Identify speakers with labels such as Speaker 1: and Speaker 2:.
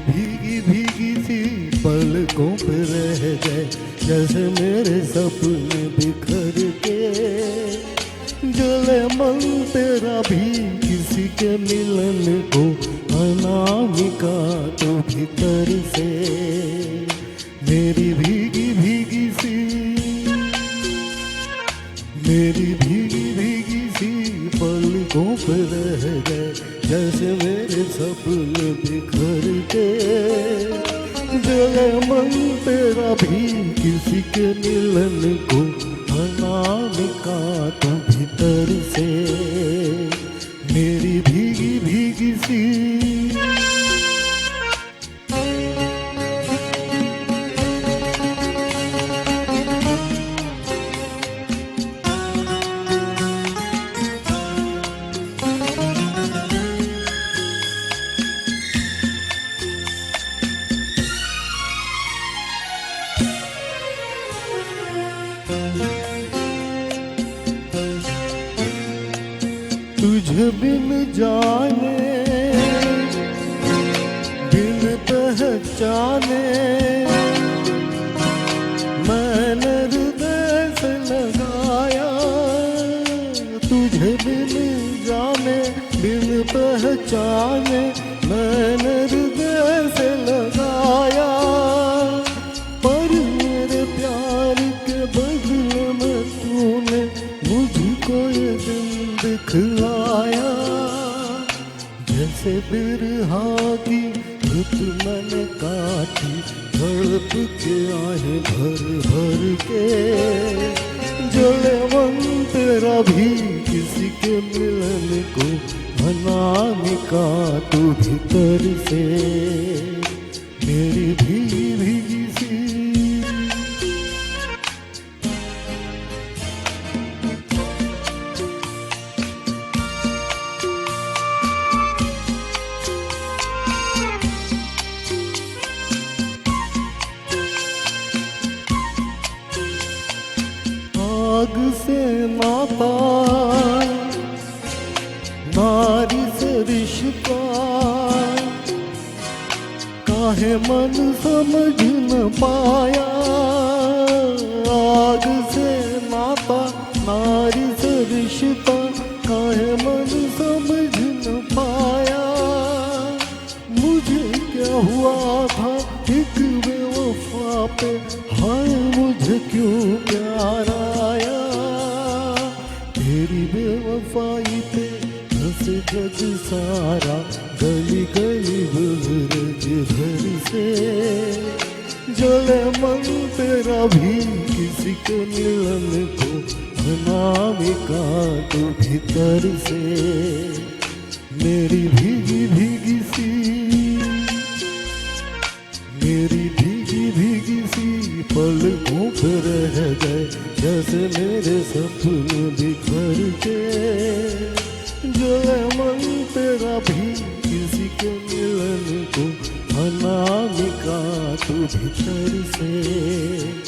Speaker 1: भीगी भीगी सी पलकों पे रह गए, जैसे मेरे सपने बिखर के। जले मन तेरा भी किसी के मिलन को, अनामिका तो भीतर से। मेरी भीगी भीगी सी, मेरी भीगी भीगी सी पलकों पे रह गए, जैसे मेरे सपने बिखर के। जले मन तेरा भी किसी के मिलन को, अनामिका तो भीतर से। मेरी भीगी भीगी सी। तुझे बिन जाने बिन पहचाने, मैंने हृदय से लगाया। तुझे बिन जाने बिन पहचाने, मैंने हृदय से लगाया। पर मेरे प्यार के बदले में तूने मुझको ये दिन दिखलाया। जैसे बिरहा की रुत मैंने काटी, तड़प के आहे भर भर के। जले मन तेरा भी किसी के मिलन को, अनामिका तू भीतर से। मेरी भीगी भीगी सी। आग से नाता, नारी से रिश्ता, काहे मन समझ न पाया। आग से नाता, नारी से रिश्ता, काहे मन समझ न पाया। मुझे क्या हुआ था एक बेवफा पे, हाय मुझे क्यों प्यार आया। तेरी बेवफाई पे हंस जग सारा, गली गली ब्रज भर से। जले मन तेरा भी किसी के मिलन को, अनामिका तो भीतर से। मेरी भीगी भीगी सी, मेरी भीगी भीगी सी पलकों पे रह गए, जैसे मेरे सपने बिखर के। जले मन तेरा भी किसी के मिलन को, अनामिका तू भीतर से।